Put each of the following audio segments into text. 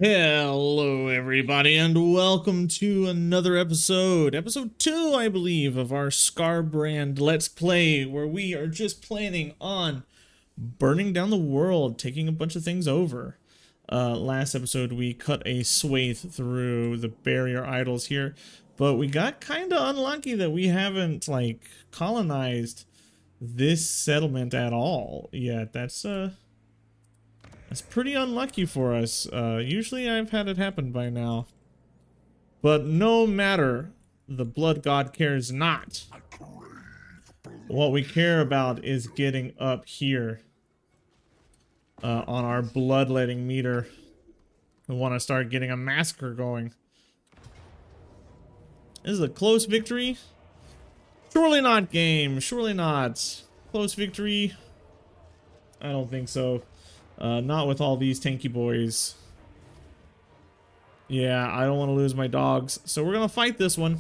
Hello, everybody, and welcome to another episode 2, I believe, of our Skarbrand Let's Play, where we are just planning on burning down the world, taking a bunch of things over. Last episode, we cut a swathe through the barrier idols here, but we got kind of unlucky that we haven't, like, colonized this settlement at all yet. That's pretty unlucky for us. Usually I've had it happen by now. But no matter, the blood god cares not. What we care about is getting up here on our bloodletting meter. We want to start getting a massacre going. This is a close victory. Surely not, game. Surely not. Close victory. I don't think so. Not with all these tanky boys. Yeah, I don't want to lose my dogs. So we're going to fight this one.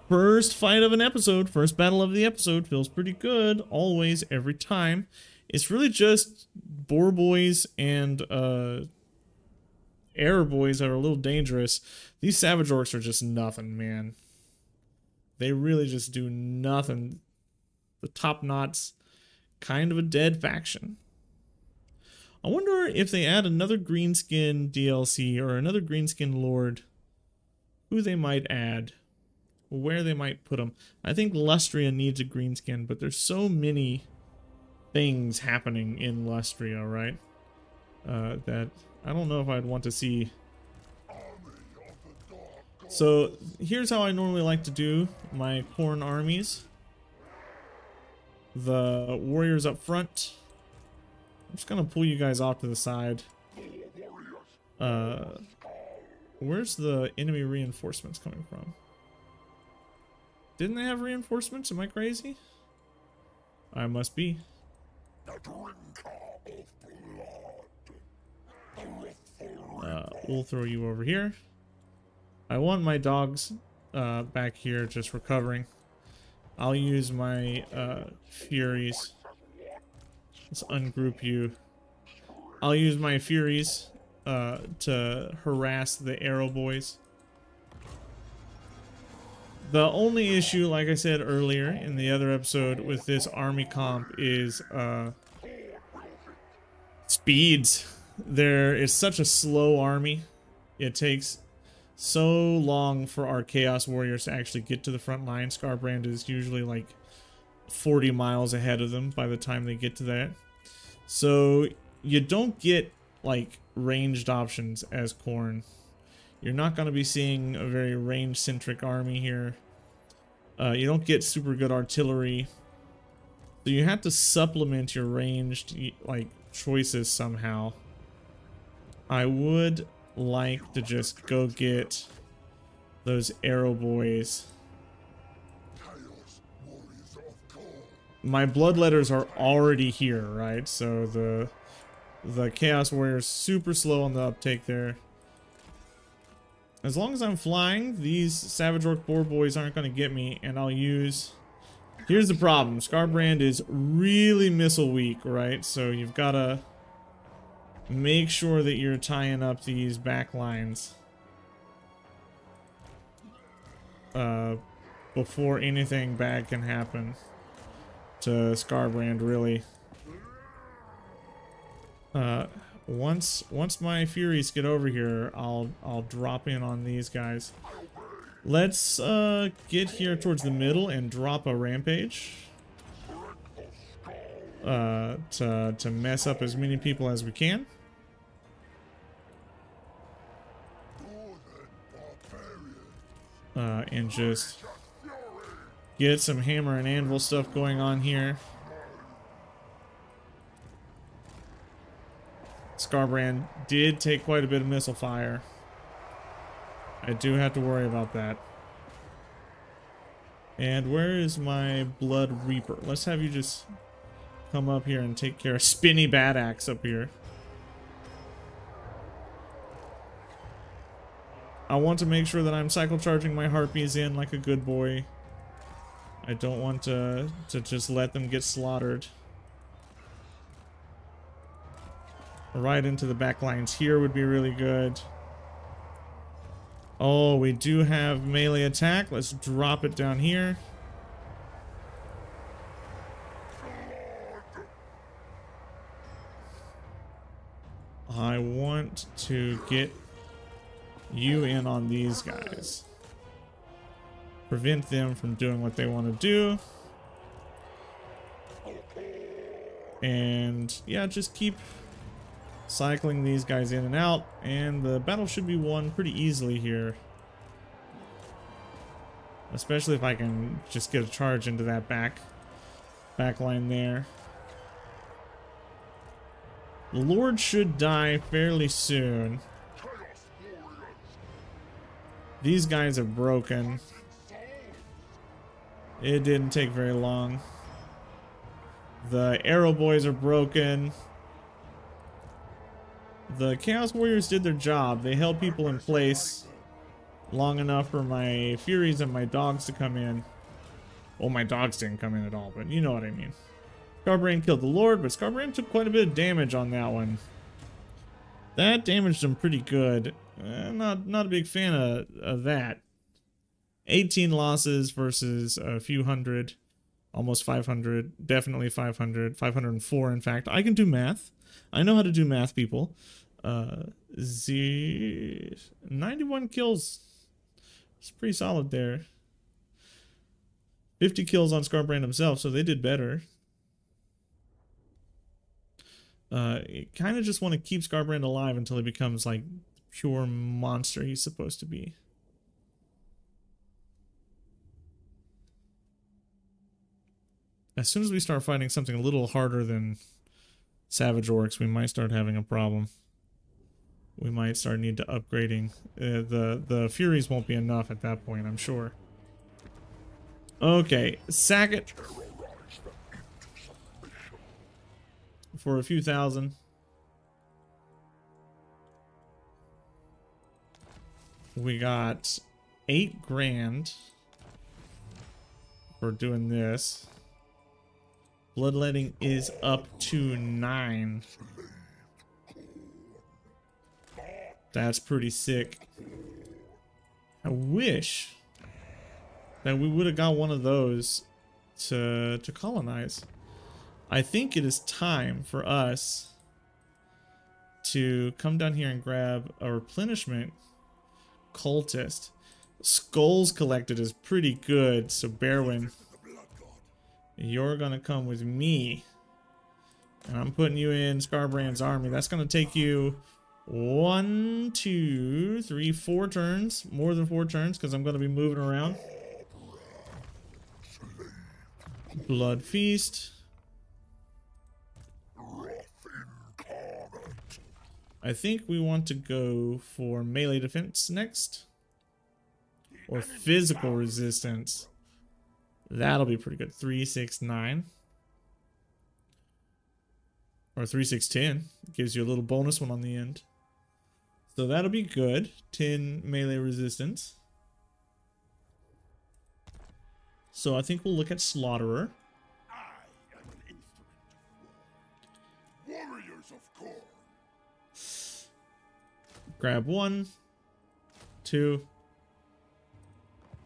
First fight of an episode. First battle of the episode. Feels pretty good. Always, every time. It's really just boar boys and air boys that are a little dangerous. These savage orcs are just nothing, man. They really just do nothing. The top knot's kind of a dead faction. I wonder if they add another greenskin DLC or another greenskin lord, who they might add, where they might put them. I think Lustria needs a greenskin, but there's so many things happening in Lustria, right? That I don't know if I'd want to see. So here's how I normally like to do my Khorne armies. The warriors up front. I'm just gonna pull you guys off to the side. Where's the enemy reinforcements coming from? Didn't they have reinforcements? Am I crazy? I must be. We'll throw you over here. I want my dogs back here just recovering. I'll use my Furies. Let's ungroup you. I'll use my Furies to harass the arrow boys. The only issue, like I said earlier in the other episode with this army comp, is speeds. There is such a slow army. It takes so long for our Chaos Warriors to actually get to the front line. Skarbrand is usually like 40 miles ahead of them by the time they get to that. So you don't get like ranged options as Khorne. You're not going to be seeing a very range centric army here. You don't get super good artillery. So you have to supplement your ranged like choices somehow. I would like to just go get those arrow boys. My bloodletters are already here, right? So the Chaos Warrior's super slow on the uptake there. As long as I'm flying, these Savage Orc Boar Boys aren't going to get me, and I'll use... Here's the problem. Skarbrand is really missile weak, right? So you've got to make sure that you're tying up these back lines before anything bad can happen to Skarbrand, really. Once my Furies get over here, I'll drop in on these guys. Let's get here towards the middle and drop a rampage to mess up as many people as we can. And just get some hammer and anvil stuff going on here. Skarbrand did take quite a bit of missile fire. I do have to worry about that. And where is my Blood Reaper? Let's have you just come up here and take care of Spinny Bad Axe up here. I want to make sure that I'm cycle charging my harpies in like a good boy. I don't want to just let them get slaughtered. Right into the back lines here would be really good. Oh, we do have melee attack. Let's drop it down here. I want to get you in on these guys. Prevent them from doing what they want to do. And yeah, just keep cycling these guys in and out, and the battle should be won pretty easily here. Especially if I can just get a charge into that back line there. The Lord should die fairly soon. These guys are broken. It didn't take very long. The Arrow Boys are broken. The Chaos Warriors did their job. They held people in place long enough for my Furies and my dogs to come in. Well, my dogs didn't come in at all, but you know what I mean. Skarbrand killed the Lord, but Skarbrand took quite a bit of damage on that one. That damaged him pretty good. Not a big fan of that. 18 losses versus a few hundred. Almost 500. Definitely 500. 504, in fact. I can do math. I know how to do math, people. 91 kills. It's pretty solid there. 50 kills on Skarbrand himself, so they did better. You kind of just want to keep Skarbrand alive until he becomes like pure monster he's supposed to be. As soon as we start fighting something a little harder than Savage Orcs, we might start having a problem. We might start need to upgrading. The Furies won't be enough at that point, I'm sure. Okay, sack it for a few thousand. We got 8 grand for doing this. Bloodletting is up to 9. That's pretty sick. I wish that we would have got one of those to colonize. I think it is time for us to come down here and grab a replenishment cultist. Skulls collected is pretty good, so Berwyn, you're gonna come with me. And I'm putting you in Skarbrand's army. That's gonna take you 1, 2, 3, 4 turns. More than 4 turns, because I'm gonna be moving around. Blood Feast. I think we want to go for melee defense next. Or physical resistance. That'll be pretty good. 3, 6, 9. Or 3, 6, 10. Gives you a little bonus one on the end. So that'll be good. 10 melee resistance. So I think we'll look at Slaughterer. I am an instrument of war. Warriors of Khorne. Grab 1, 2,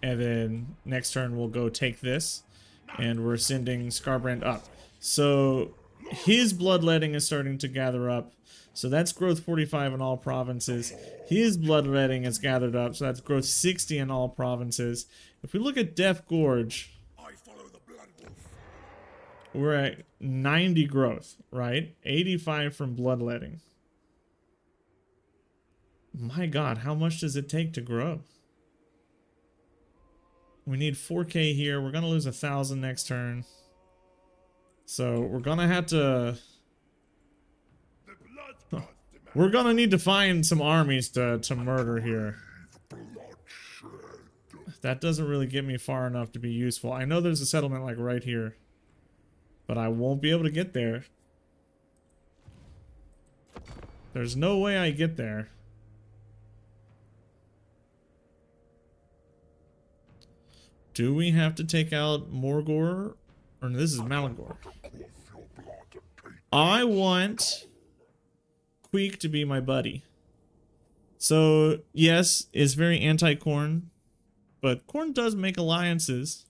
and then next turn we'll go take this, and we're sending Skarbrand up. So his bloodletting is starting to gather up, so that's growth 45 in all provinces. His bloodletting is gathered up, so that's growth 60 in all provinces. If we look at Death Gorge, I follow the blood wolf. we're at 90 growth, right? 85 from bloodletting. My god, how much does it take to grow? We need 4k here. We're gonna lose 1,000 next turn. So we're gonna have to... We're gonna need to find some armies to murder here. That doesn't really get me far enough to be useful. I know there's a settlement like right here, but I won't be able to get there. There's no way I get there. Do we have to take out Morgor? Or no, this is Malangor. I want Queek to be my buddy. So, yes, it's very anti-Khorne, but Khorne does make alliances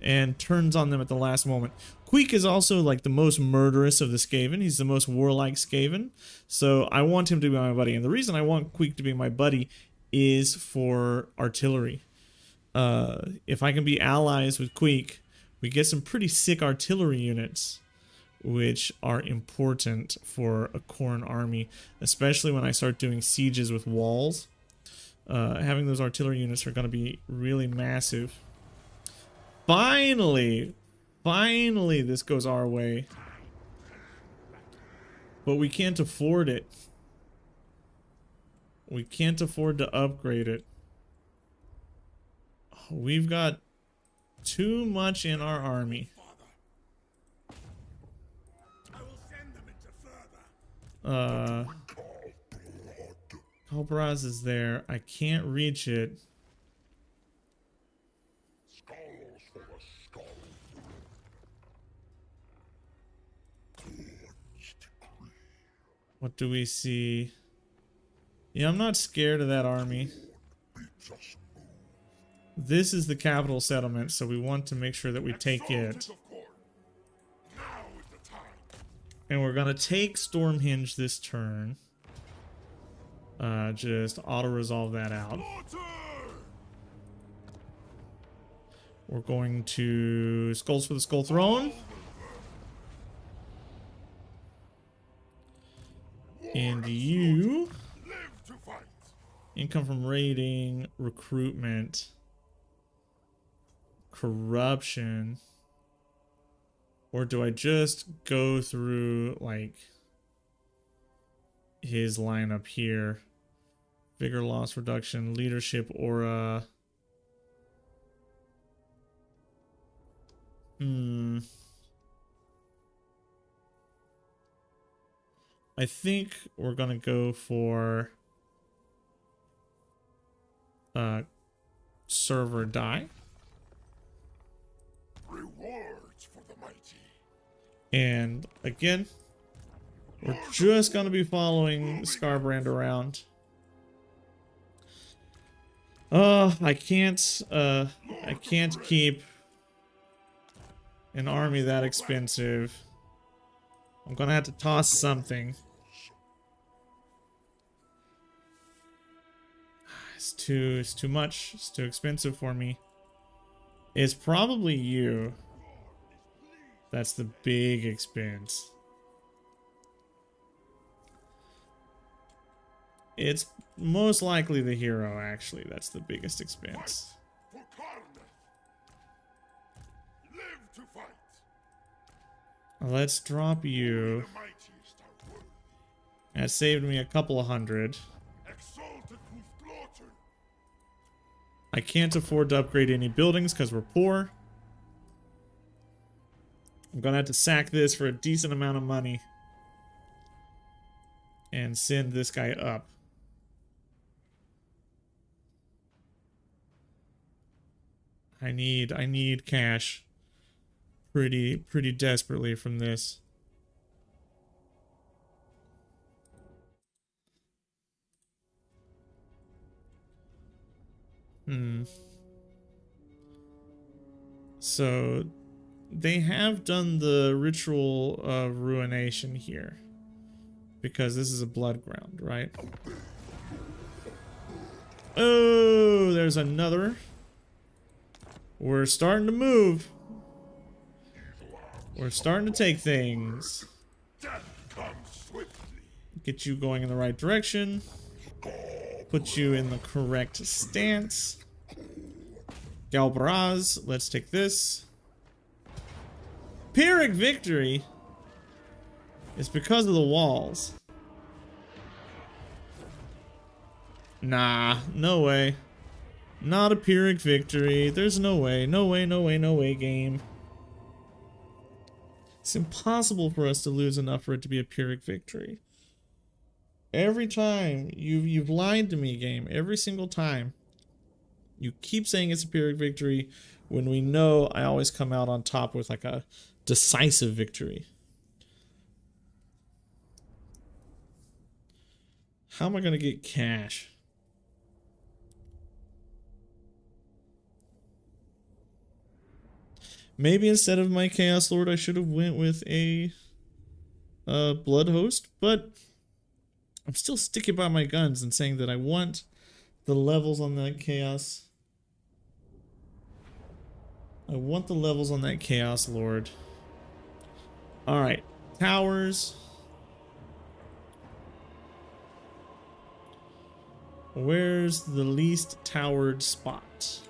and turns on them at the last moment. Queek is also like the most murderous of the Skaven. He's the most warlike Skaven. So I want him to be my buddy. And the reason I want Queek to be my buddy is for artillery. If I can be allies with Queek, we get some pretty sick artillery units, which are important for a Khorne army, especially when I start doing sieges with walls. Having those artillery units are going to be really massive. Finally this goes our way. But we can't afford it. We can't afford to upgrade it. We've got too much in our army. Khorne is there. I can't reach it. What do we see? Yeah, I'm not scared of that army. This is the capital settlement, so we want to make sure that we take it. And we're gonna take Stormhinge this turn. Just auto-resolve that out. We're going to Skulls for the Skull Throne. And you... Income from raiding, recruitment, corruption. Or do I just go through, like, his lineup here? Vigor loss reduction, leadership aura. I think we're gonna go for server die. Rewards for the mighty. And again, we're just gonna be following Skarbrand around. I can't keep an army that expensive. I'm gonna have to toss something. It's too much. It's too expensive for me. It's probably you. That's the big expense. It's most likely the hero, actually. That's the biggest expense. For Khorne. Live to fight. Let's drop you. The mightiest are worthy. That saved me a couple of hundred. Exalted through slaughter. I can't afford to upgrade any buildings because we're poor. I'm gonna have to sack this for a decent amount of money. And send this guy up. I need cash pretty desperately from this. So they have done the ritual of ruination here because this is a blood ground, right? Oh, there's another. We're starting to move. We're starting to take things. Death comes swiftly. Get you going in the right direction. Put you in the correct stance. Galbraz, let's take this. Pyrrhic victory is because of the walls. Nah, no way. Not a Pyrrhic victory. There's no way. No way, no way, no way, game. It's impossible for us to lose enough for it to be a Pyrrhic victory. Every time you've lied to me, game. Every single time. You keep saying it's a Pyrrhic victory when we know I always come out on top with like a decisive victory. How am I gonna get cash? Maybe instead of my Chaos Lord, I should have went with a Blood Host, but I'm still sticking by my guns and saying that I want the levels on that Chaos. I want the levels on that Chaos Lord. Alright, towers. Where's the least towered spot?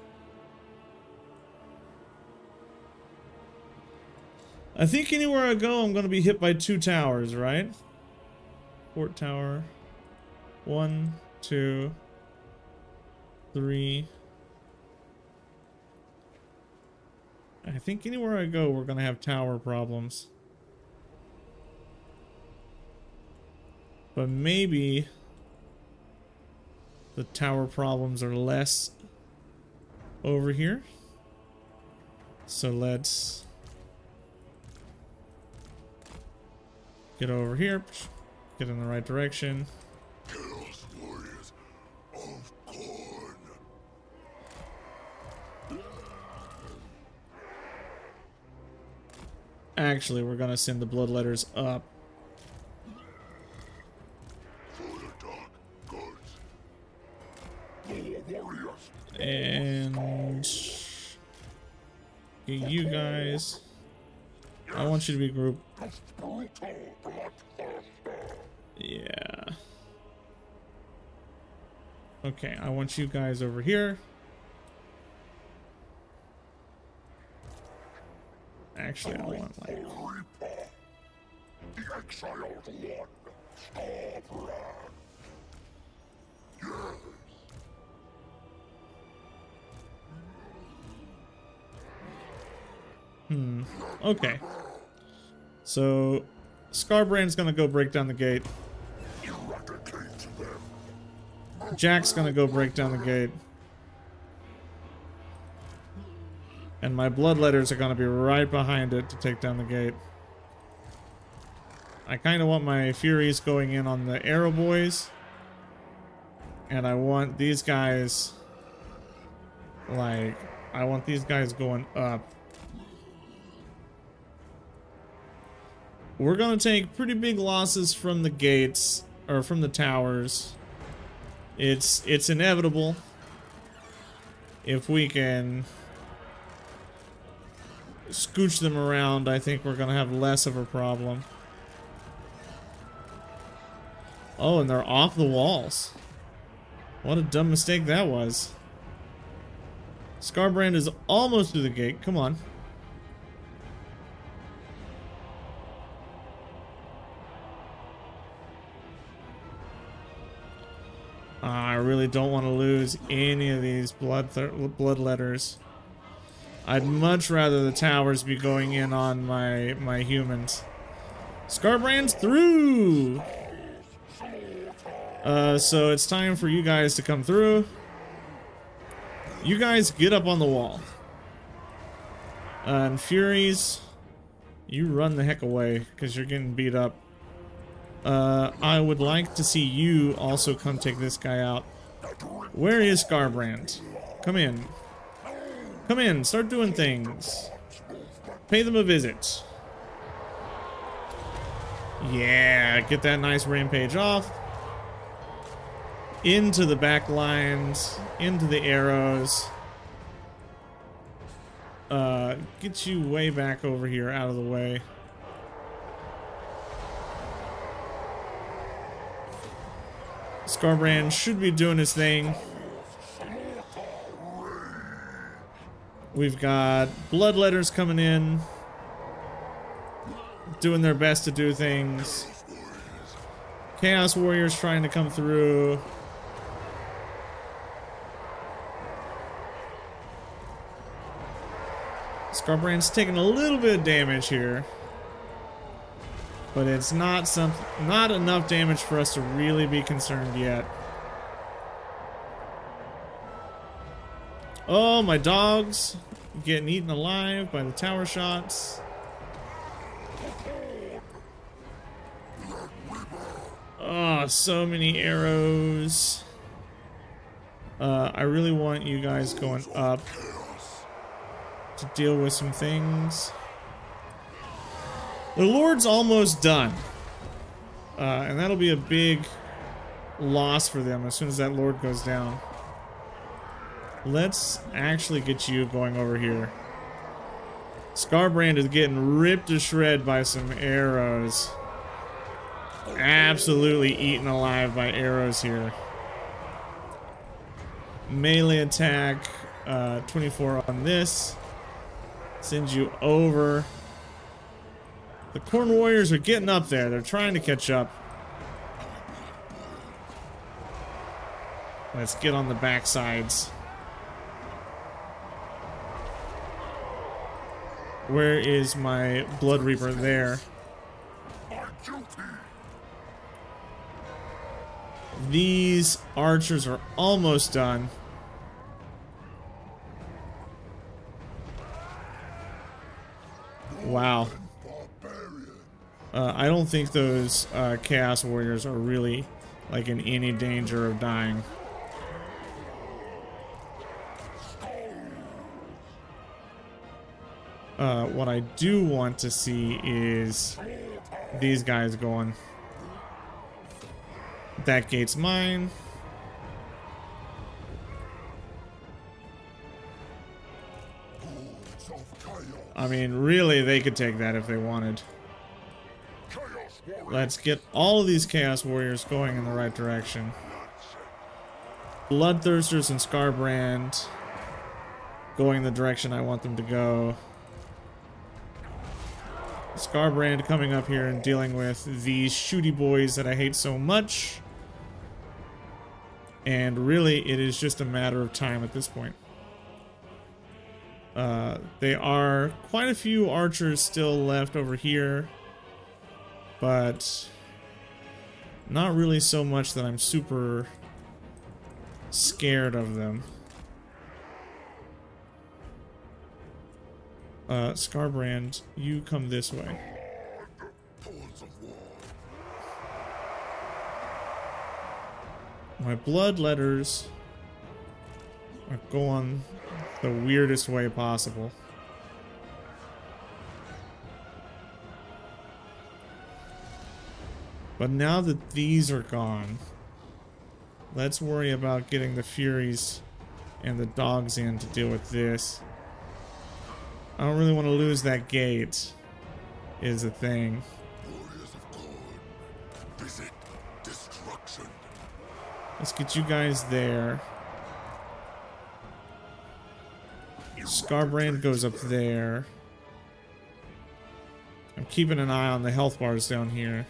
I think anywhere I go, I'm going to be hit by 2 towers, right? Fort tower. 1, 2, 3. I think anywhere I go, we're going to have tower problems. But maybe the tower problems are less over here. So let's get over here, get in the right direction. Chaos Warriors of Khorne. Actually, we're gonna send the bloodletters up. For the dark gods. The warriors. And you guys, I want you to be grouped. Yeah. Okay, I want you guys over here. Actually, I want like... The exiled one, Skarbrand. Yes. Okay. So, Skarbrand's gonna go break down the gate. Eradicate them. Jack's gonna go break down the gate. And my bloodletters are gonna be right behind it to take down the gate. I kinda want my Furies going in on the Arrow Boys. And I want these guys... like, I want these guys going up. We're gonna take pretty big losses from the gates, or from the towers. It's inevitable. If we can scooch them around, I think we're gonna have less of a problem. Oh, and they're off the walls. What a dumb mistake that was. Skarbrand is almost through the gate. Come on. I really don't want to lose any of these bloodletters. I'd much rather the towers be going in on my humans. Skarbrand's through! So it's time for you guys to come through. You guys get up on the wall. And Furies, you run the heck away, because you're getting beat up. I would like to see you also come take this guy out. Where is Skarbrand? Come in. Come in, start doing things. Pay them a visit. Yeah, get that nice rampage off. Into the back lines, into the arrows. Get you way back over here, out of the way. Skarbrand should be doing his thing. We've got bloodletters coming in, doing their best to do things. Chaos Warriors trying to come through. Skarbrand's taking a little bit of damage here, but it's not enough damage for us to really be concerned yet. Oh, my dogs getting eaten alive by the tower shots. Oh, so many arrows. I really want you guys going up to deal with some things. The Lord's almost done. And that'll be a big loss for them as soon as that Lord goes down. Let's actually get you going over here. Skarbrand is getting ripped to shred by some arrows. Absolutely eaten alive by arrows here. Melee attack, 24 on this. Sends you over. The Khorne warriors are getting up there. They're trying to catch up. Let's get on the backsides. Where is my Blood Reaper? There. These archers are almost done. Wow. I don't think those Chaos Warriors are really like in any danger of dying. What I do want to see is these guys going. That gate's mine. I mean, really, they could take that if they wanted. Let's get all of these Chaos Warriors going in the right direction. Bloodthirsters and Skarbrand going the direction I want them to go. Skarbrand coming up here and dealing with these shooty boys that I hate so much. And really, it is just a matter of time at this point. There are quite a few archers still left over here, but not really so much that I'm super scared of them. Skarbrand, you come this way. My bloodletters are going the weirdest way possible. But now that these are gone, let's worry about getting the Furies and the dogs in to deal with this. I don't really want to lose that gate, is the thing. Let's get you guys there. Skarbrand goes up there. I'm keeping an eye on the health bars down here.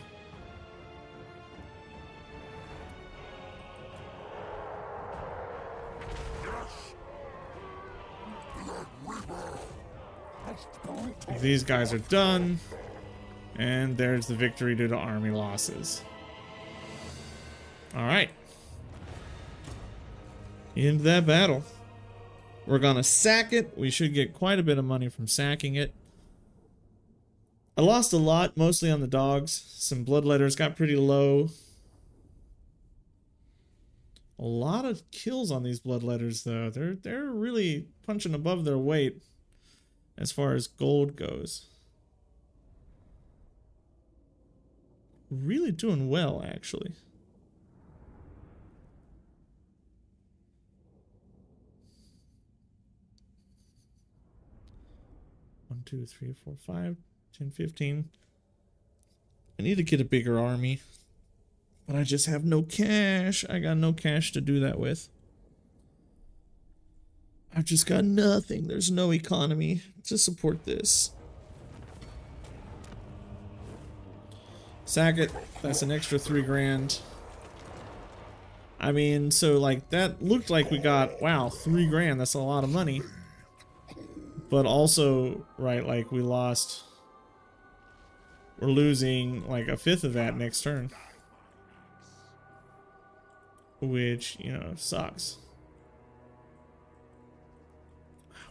These guys are done. And there's the victory due to army losses. Alright. Into that battle. We're gonna sack it. We should get quite a bit of money from sacking it. I lost a lot, mostly on the dogs. Some bloodletters got pretty low. A lot of kills on these bloodletters, though. They're really punching above their weight as far as gold goes. Really doing well, actually. One, 2, 3, 4, 5, 10, 15. I need to get a bigger army, but I just have no cash. I got no cash to do that with. I've just got nothing. There's no economy to support this. Sack it. That's an extra 3 grand. I mean, so like that looked like we got, wow, 3 grand. That's a lot of money. But also, right, like we're losing like a fifth of that next turn. Which, you know, sucks.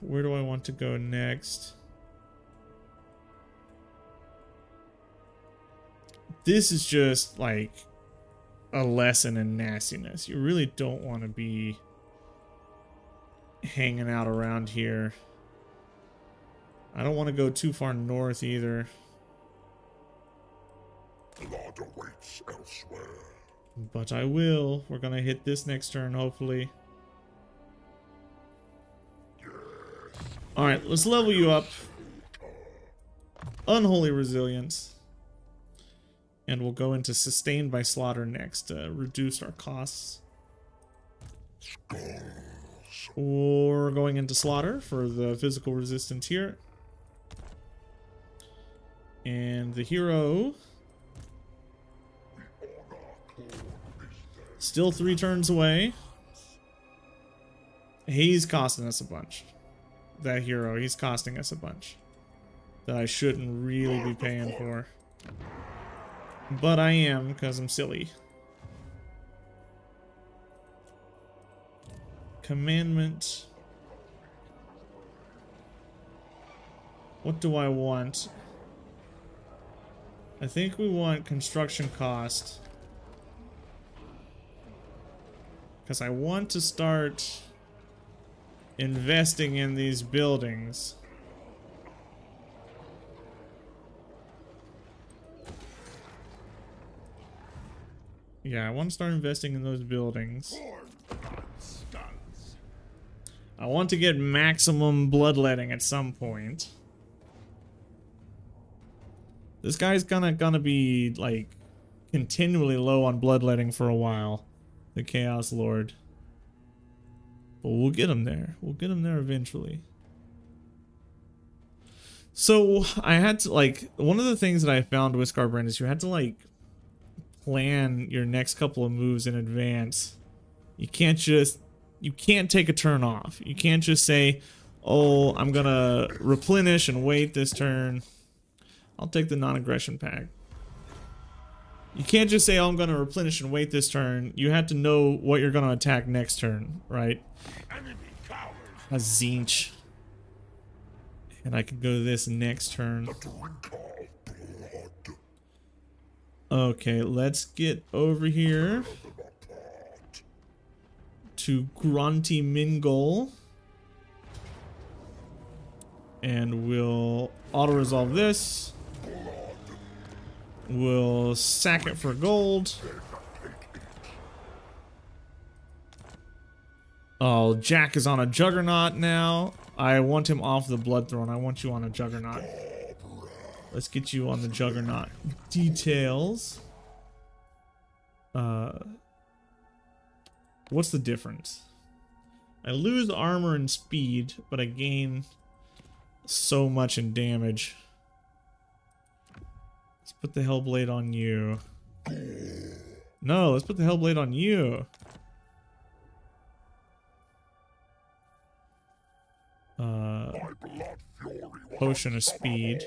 Where do I want to go next? This is just like a lesson in nastiness. You really don't want to be hanging out around here. I don't want to go too far north either. Blood awaits elsewhere. But I will. We're gonna hit this next turn, hopefully. Alright, let's level you up. Unholy Resilience. And we'll go into Sustained by Slaughter next to reduce our costs. Or going into Slaughter for the physical resistance here. And the hero... still 3 turns away. He's costing us a bunch. That hero, he's costing us a bunch. That I shouldn't really be paying for. But I am, because I'm silly. Commandment. What do I want? I think we want construction cost. Because I want to start investing in these buildings. Yeah, I want to start investing in those buildings. I want to get maximum bloodletting at some point. This guy's gonna be like continually low on bloodletting for a while. The Chaos Lord. But we'll get him there. We'll get him there eventually. So I had to like, one of the things that I found with Skarbrand is you had to like plan your next couple of moves in advance. You can't take a turn off. You can't just say, oh, I'm gonna replenish and wait this turn. I'll take the non-aggression pack. You can't just say, oh, I'm gonna replenish and wait this turn. You have to know what you're gonna attack next turn, right? A Zinch. And I can go to this next turn. Okay, let's get over here to Grunty Mingol. And we'll auto-resolve this. We'll sack it for gold. Oh, Jack is on a Juggernaut now. I want him off the Blood Throne. I want you on a Juggernaut. Let's get you on the Juggernaut. Details. What's the difference? I lose armor and speed, but I gain so much in damage. Let's put the Hellblade on you. No, let's put the Hellblade on you. Potion of speed.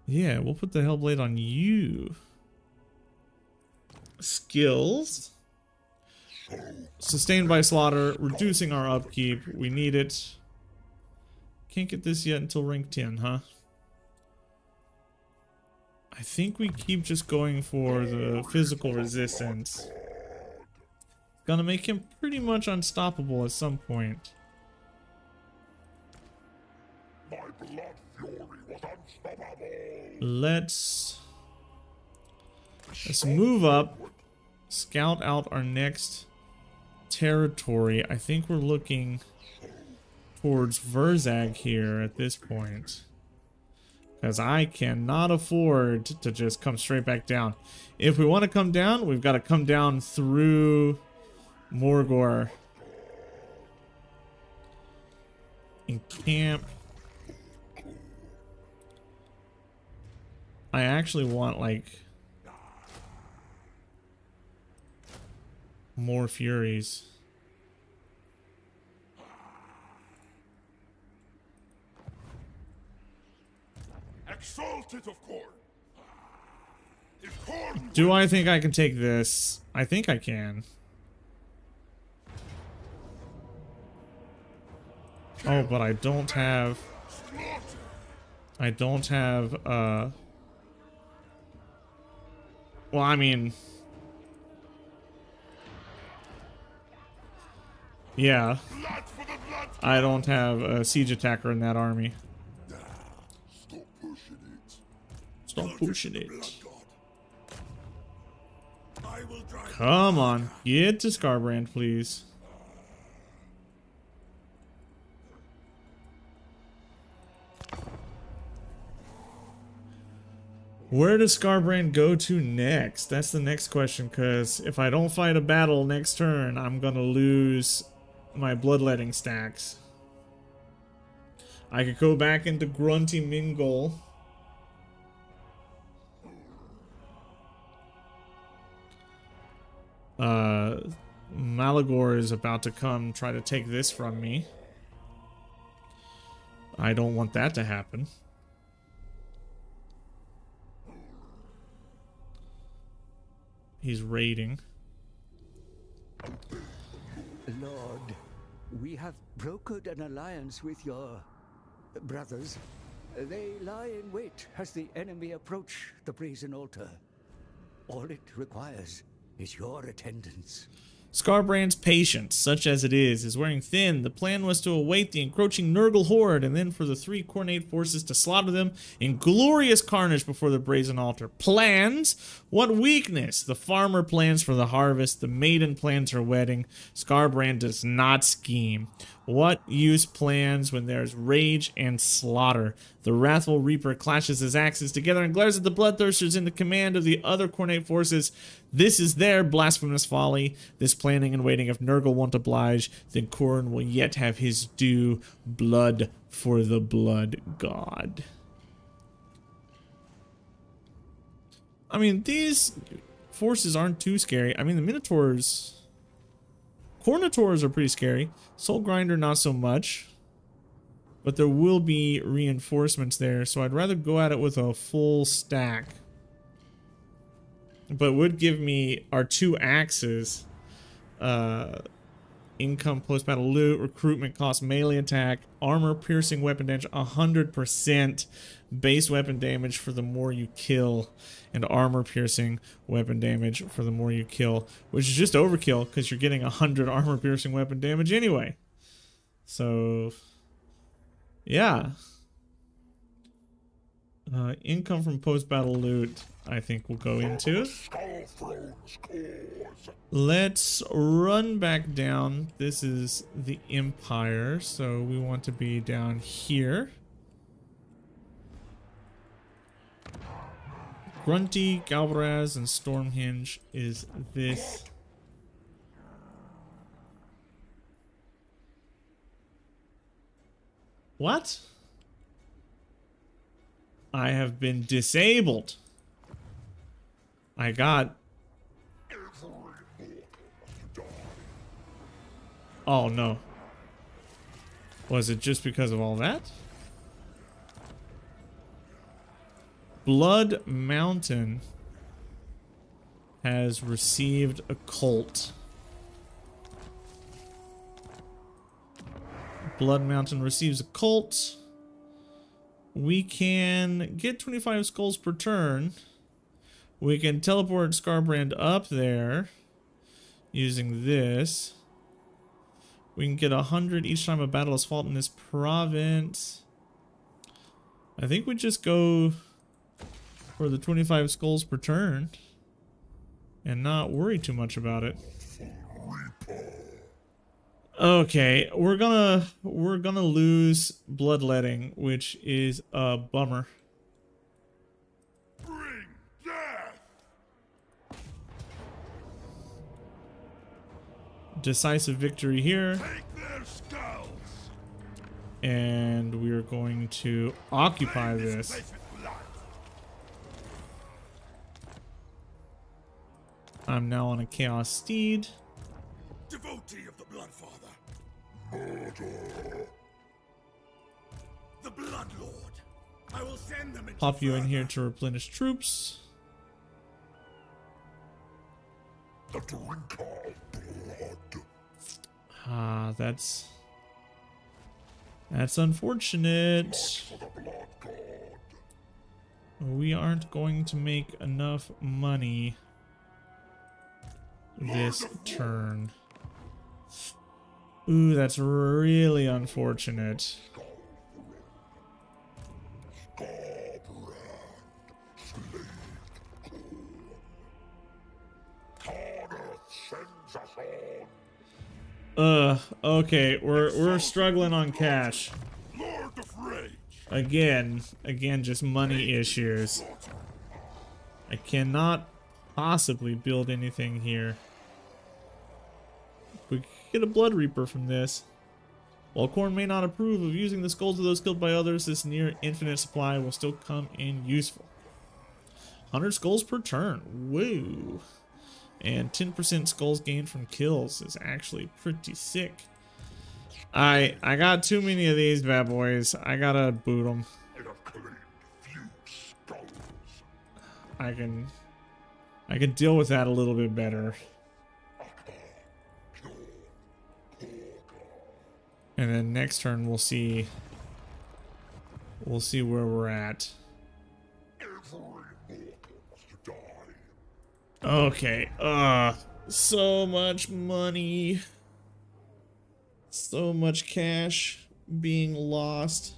Yeah, we'll put the Hellblade on you. Skills. Sustained by slaughter, reducing our upkeep. We need it. Can't get this yet until rank 10, huh? I think we keep just going for the physical resistance. Gonna make him pretty much unstoppable at some point. My blood fury was unstoppable. Let's move up, scout out our next territory. I think we're looking towards Verzag here at this point, because I cannot afford to just come straight back down. If we want to come down, we've got to come down through Morgor. Encamp. I actually want like more Furies. Exalted of Khorne. If Khorne Do I think I can take this? I think I can. Oh, but I don't have Well, I mean, yeah. Blood for the blood. I don't have a siege attacker in that army. Stop pushing it. Stop pushing it. Blood god. I will drive. Come on, get to Skarbrand, please. Where does Skarbrand go to next? That's the next question, because if I don't fight a battle next turn, I'm gonna lose my bloodletting stacks. I could go back into Grunty Mingol. Malagor is about to come try to take this from me. I don't want that to happen. He's raiding. Lord, we have brokered an alliance with your brothers. They lie in wait as the enemy approach the brazen altar. All it requires is your attendance. Skarbrand's patience, such as it is wearing thin. The plan was to await the encroaching Nurgle horde, and then for the 3 Khornate forces to slaughter them in glorious carnage before the brazen altar. Plans? What weakness! The farmer plans for the harvest, the maiden plans her wedding. Skarbrand does not scheme. What use plans when there's rage and slaughter? The wrathful Reaper clashes his axes together and glares at the bloodthirsters in the command of the other Khornate forces. This is their blasphemous folly. This planning and waiting, if Nurgle won't oblige, then Khorne will yet have his due. Blood for the blood god. I mean, these forces aren't too scary. I mean, the Minotaurs... Cornitors are pretty scary. Soul Grinder, not so much. But there will be reinforcements there, so I'd rather go at it with a full stack. But would give me our 2 axes. Income post-battle loot, recruitment cost, melee attack, armor piercing weapon damage, 100% base weapon damage for the more you kill, and armor piercing weapon damage for the more you kill, which is just overkill because you're getting 100 armor piercing weapon damage anyway. So, yeah. Income from post-battle loot, I think we'll go into. Let's run back down. This is the Empire, so we want to be down here. Grunty, Galvaraz, and Stormhinge is this. What? I have been disabled. I got... Oh no. Was it just because of all that? Blood Mountain has received a cult. Blood Mountain receives a cult. We can get 25 skulls per turn. We can teleport Skarbrand up there using this. We can get 100 each time a battle is fought in this province. I think we just go for the 25 skulls per turn and not worry too much about it. Okay, we're gonna lose bloodletting, which is a bummer. Bring death. Decisive victory here. Take their skulls. And we are going to occupy Flame this. place with blood. I'm now on a Chaos Steed. Devotee of the Bloodfather. Murder. The Blood Lord. I will send them into Pop you in further. here to replenish troops. The drinker of blood. Ah, that's unfortunate. For the blood god. We aren't going to make enough money this turn. Ooh, that's really unfortunate. Okay, we're struggling on cash. Again, just money issues. I cannot possibly build anything here. We could get a Blood Reaper from this. While Khorne may not approve of using the skulls of those killed by others, this near infinite supply will still come in useful. 100 skulls per turn. Woo! And 10% skulls gained from kills is actually pretty sick. I got too many of these bad boys. I gotta boot them. I can deal with that a little bit better. And then next turn we'll see where we're at. Okay. So much money. So much cash being lost.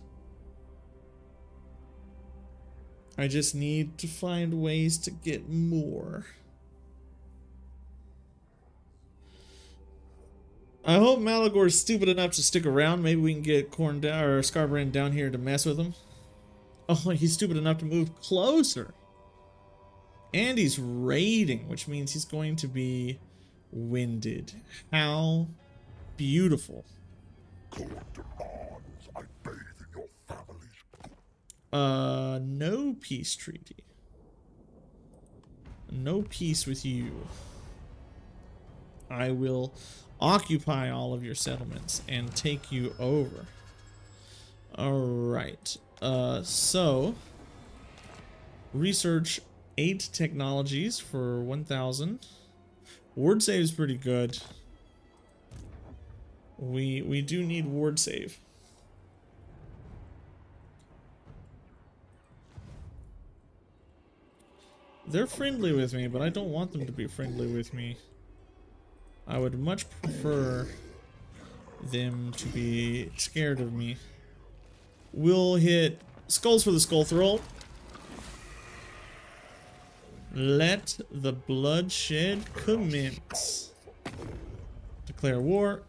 I just need to find ways to get more. I hope Malagor's stupid enough to stick around. Maybe we can get Khorne down, or Skarbrand down here to mess with him. Oh, he's stupid enough to move closer. And he's raiding, which means he's going to be winded. How beautiful. No peace treaty. No peace with you. I will occupy all of your settlements and take you over. Alright. So research 8 technologies for 1,000. Ward save is pretty good. We do need ward save. They're friendly with me, but I don't want them to be friendly with me. I would much prefer them to be scared of me. We'll hit skulls for the skull throw. Let the bloodshed commence. Declare war.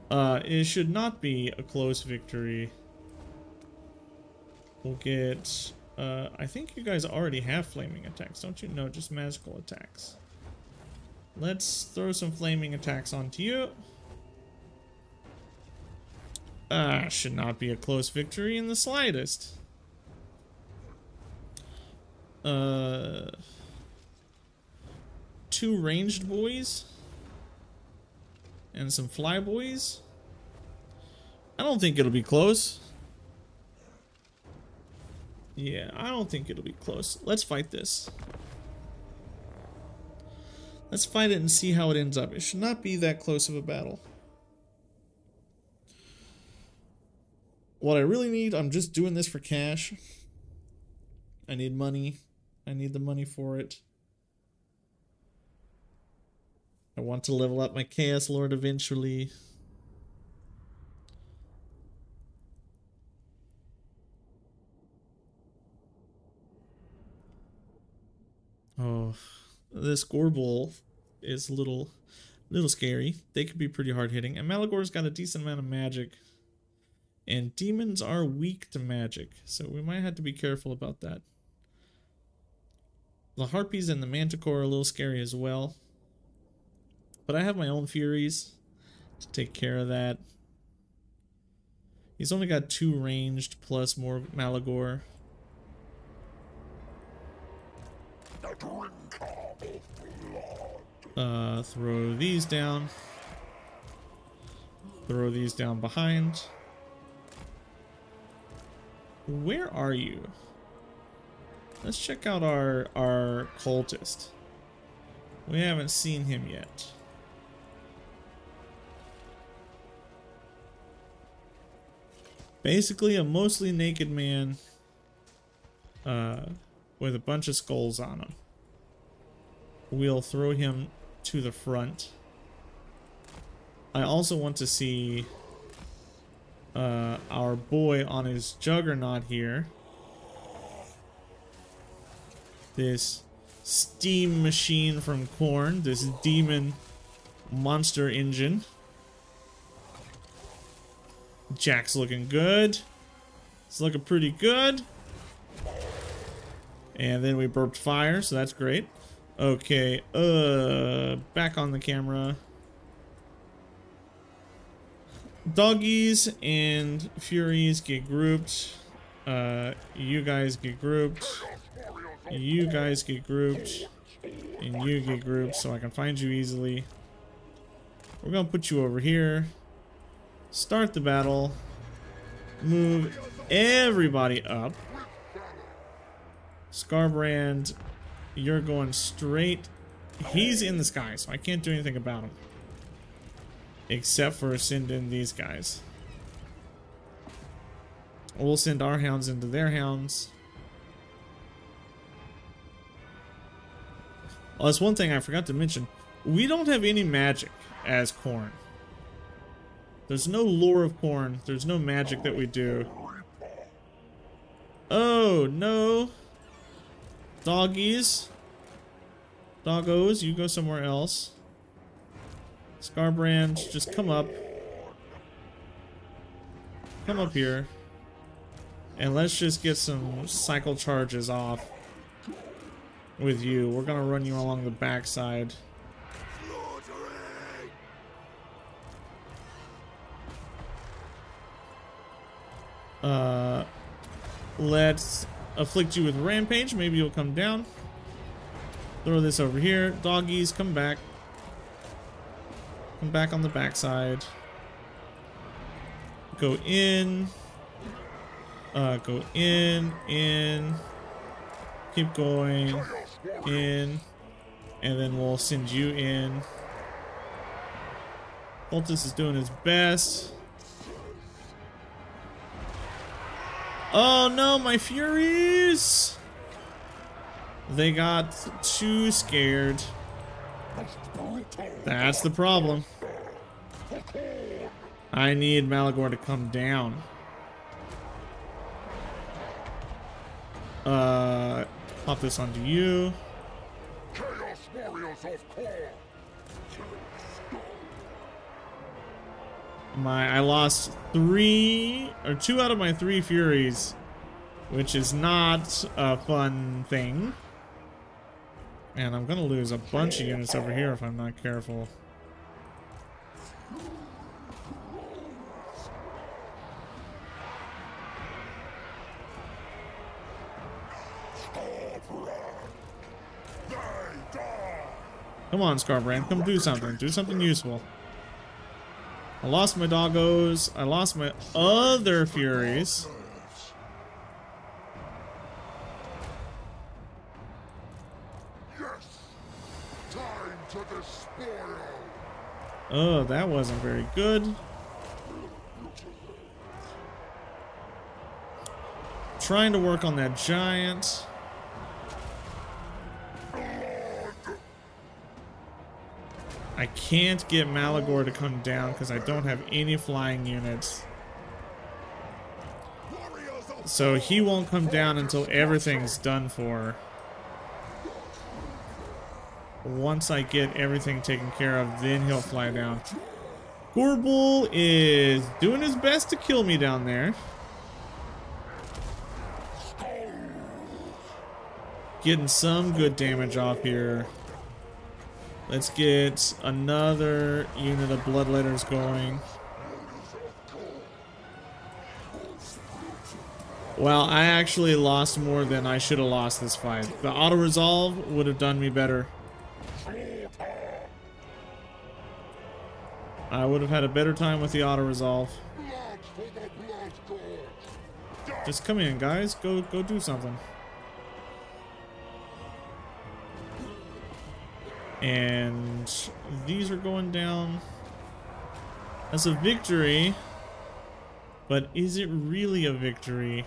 It should not be a close victory. We'll get... I think you guys already have flaming attacks, don't you? No, just magical attacks. Let's throw some flaming attacks onto you. Should not be a close victory in the slightest. 2 ranged boys. And some fly boys. I don't think it'll be close. Yeah, I don't think it'll be close. Let's fight this. Let's fight it and see how it ends up. It should not be that close of a battle. What I really need, I'm just doing this for cash. I need money. I need the money for it. I want to level up my Chaos Lord eventually. Oh, this Gorbul is a little scary. They could be pretty hard hitting. And Malagor's got a decent amount of magic. And demons are weak to magic, so we might have to be careful about that. The Harpies and the Manticore are a little scary as well. But I have my own Furies to take care of that. He's only got 2 ranged plus more Malagor. Throw these down. Throw these down behind. Where are you? Let's check out our cultist. We haven't seen him yet. Basically a mostly naked man with a bunch of skulls on him. we'll throw him to the front. I also want to see our boy on his juggernaut here. This steam machine from Khorne, this demon monster engine. Jack's looking good. It's looking pretty good. And then we burped fire, so that's great. Okay, back on the camera. Doggies and Furies get grouped. You guys get grouped. You guys get grouped. And you get grouped so I can find you easily. We're gonna put you over here. Start the battle. Move everybody up. Skarbrand, you're going straight. He's in the sky, so I can't do anything about him. Except for send in these guys. We'll send our hounds into their hounds. Oh, that's one thing I forgot to mention. We don't have any magic as Khorne. There's no lore of Khorne. There's no magic that we do. Oh, no. Doggies. Doggos, you go somewhere else. Skarbrand, just come up. Come up here. And let's just get some cycle charges off with you. We're gonna run you along the backside. Let's afflict you with rampage. Maybe you'll come down. Throw this over here. Doggies, come back. Come back on the backside. Go in. Go in. Keep going. In. And then we'll send you in. Cultist is doing his best. Oh no, my Furies! They got too scared. That's the problem. I need Malagor to come down. Pop this onto you. I lost 2 out of my 3 Furies, which is not a fun thing. And I'm gonna lose a bunch of units over here if I'm not careful. Come on, Skarbrand, come do something. Do something useful. I lost my doggos. I lost my other Furies. Yes. Time to despoil. Oh, that wasn't very good. Trying to work on that giant. I can't get Malagor to come down because I don't have any flying units. So he won't come down until everything's done for. Once I get everything taken care of, then he'll fly down. Gorbul is doing his best to kill me down there. Getting some good damage off here. Let's get another unit of Bloodletters going. Well, I actually lost more than I should have lost this fight. The auto-resolve would have done me better. I would have had a better time with the auto-resolve. Just come in, guys. Go do something. And these are going down. That's a victory. But is it really a victory?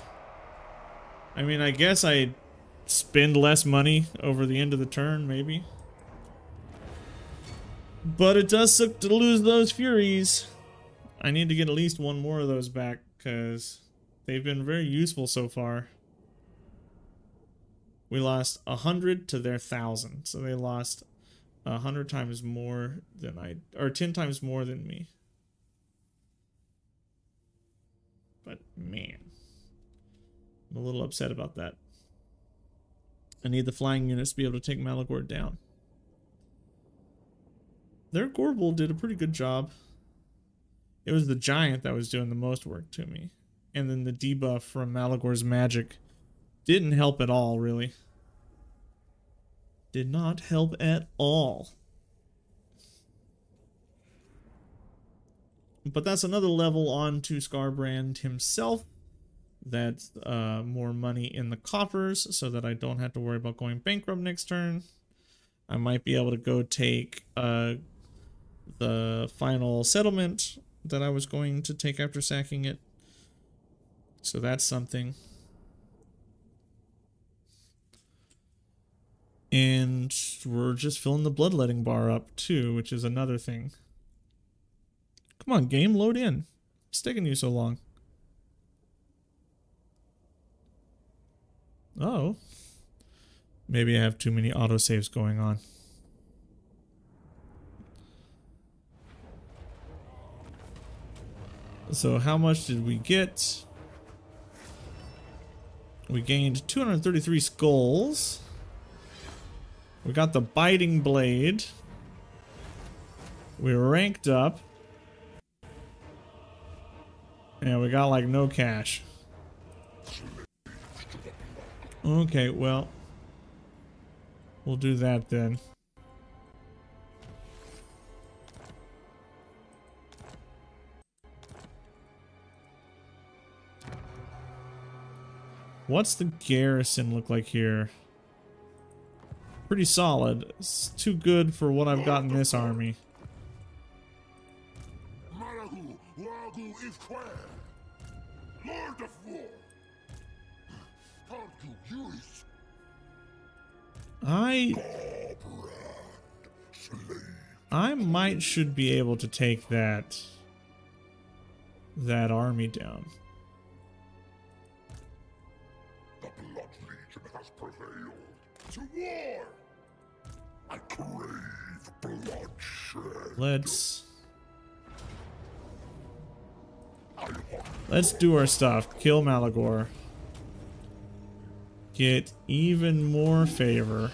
I mean, I guess I spend less money over the end of the turn, maybe. But it does suck to lose those Furies. I need to get at least one more of those back, because they've been very useful so far. We lost 100 to their 1,000, so they lost 100 times more than or 10 times more than me. But man, I'm a little upset about that. I need the flying units to be able to take Malagor down. Their Gorbel did a pretty good job. It was the giant that was doing the most work to me. And then the debuff from Malagor's magic didn't help at all, really. Did not help at all. But that's another level on to Skarbrand himself. That's more money in the coffers, so that I don't have to worry about going bankrupt next turn. I might be able to go take the final settlement that I was going to take after sacking it. So that's something. And we're just filling the bloodletting bar up too, which is another thing. Come on, game, load in. It's taking you so long. Oh. Maybe I have too many autosaves going on. So how much did we get? We gained 233 skulls. We got the biting blade. We ranked up. And we got like no cash. Okay, well, we'll do that then. What's the garrison look like here? Pretty solid. It's too good for what I've got in this army. I might should be able to take that army down. The Blood Legion has prevailed. To war! I crave bloodshed. Let's do our stuff. Kill Malagor. Get even more favor.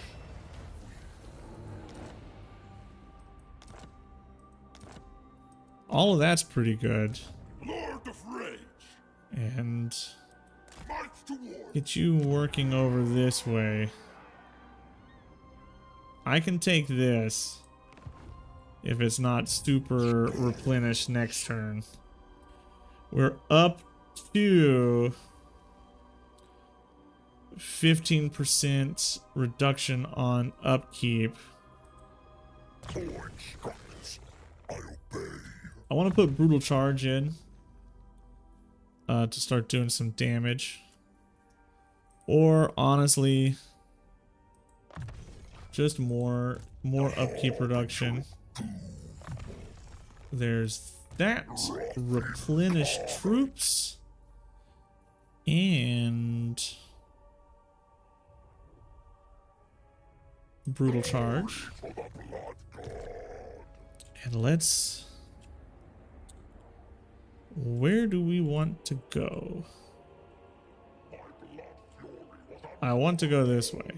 All of that's pretty good. Lord of Rage. And March to war. get you working over this way. I can take this if it's not super replenished next turn. We're up to 15% reduction on upkeep. I want to put Brutal Charge in to start doing some damage. Or honestly, just more upkeep reduction. There's that. Replenish troops. And Brutal Charge. And let's... where do we want to go? I want to go this way.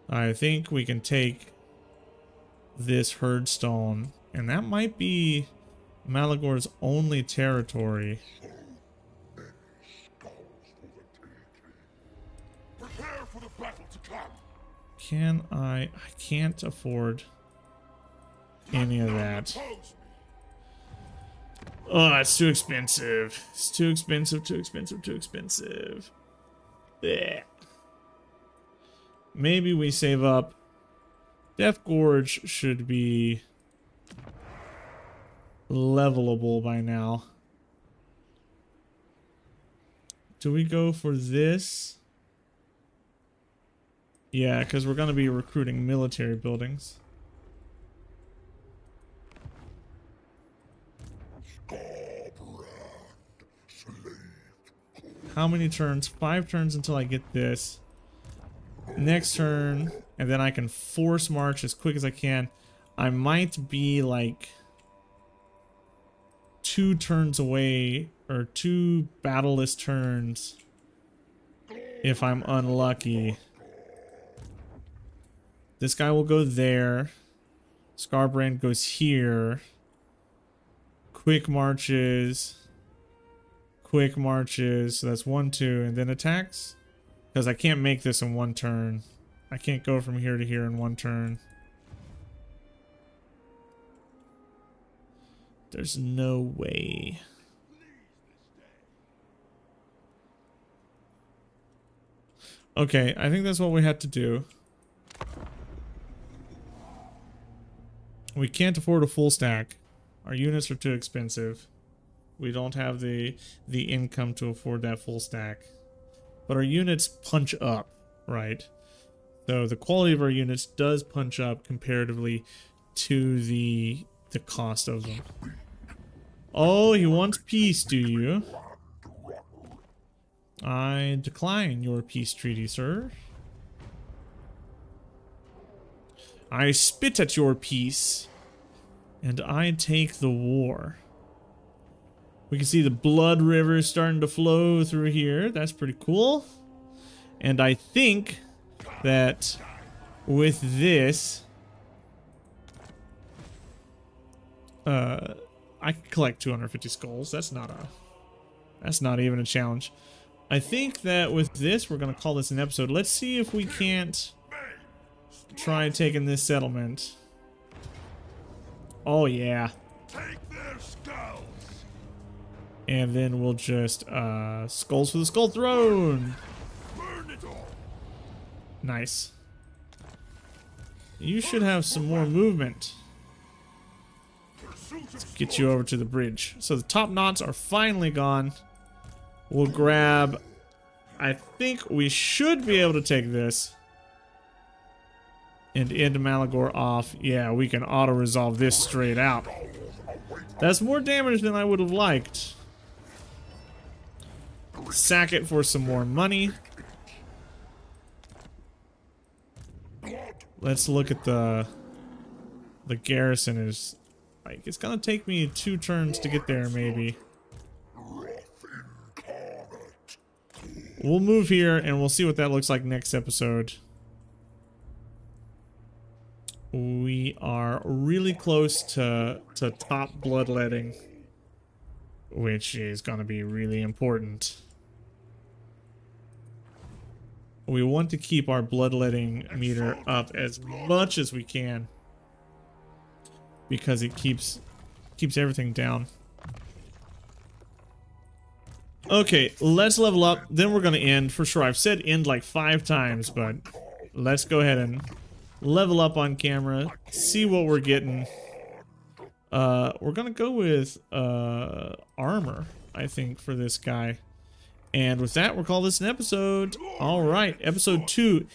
I think we can take this Herdstone, and that might be Malagor's only territory. Prepare for the battle to come. Can I can't afford any of that. Oh, it's too expensive. It's too expensive, too expensive, too expensive. Blech. Maybe we save up. Death Gorge should be levelable by now. Do we go for this? Yeah, because we're going to be recruiting military buildings. How many turns? 5 turns until I get this. Next turn, and then I can force march as quick as I can. I might be like 2 turns away, or 2 battleless turns if I'm unlucky. This guy will go there. Skarbrand goes here. Quick marches. Quick marches. So that's 1, 2, and then attacks. Because I can't make this in 1 turn. I can't go from here to here in 1 turn. There's no way. Okay, I think that's what we had to do. We can't afford a full stack. Our units are too expensive. We don't have the income to afford that full stack. But our units punch up, right? So the quality of our units does punch up comparatively to the cost of them. Oh, he wants peace, do you? I decline your peace treaty, sir. I spit at your peace, and I take the war. We can see the blood river starting to flow through here. That's pretty cool. And I think that with this, I can collect 250 skulls. That's not even a challenge. I think that with this, we're gonna call this an episode. Let's see if we can't try taking this settlement. Oh yeah. Take their skulls. And then we'll just skulls for the skull throne. Burn it all. Nice. You should have some more movement. Let's get you over to the bridge. So the top knots are finally gone. We'll grab, I think we should be able to take this and end Malagor off. Yeah, we can auto-resolve this straight out. That's more damage than I would have liked. Sack it for some more money. Let's look at the garrison. Is like, it's gonna take me 2 turns to get there, maybe. We'll move here and we'll see what that looks like next episode. We are really close to top bloodletting, which is going to be really important. We want to keep our bloodletting meter up as much as we can, because it keeps everything down. Okay, let's level up, then we're gonna end for sure. I've said end like 5 times, but let's go ahead and level up on camera, see what we're getting. We're gonna go with armor, I think, for this guy. And with that, we'll call this an episode. Alright, episode 2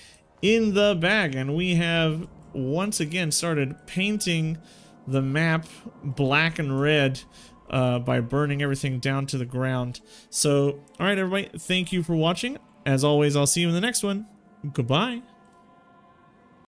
in the bag, and we have once again started painting the map black and red by burning everything down to the ground. So, alright everybody, thank you for watching. As always, I'll see you in the next one. Goodbye.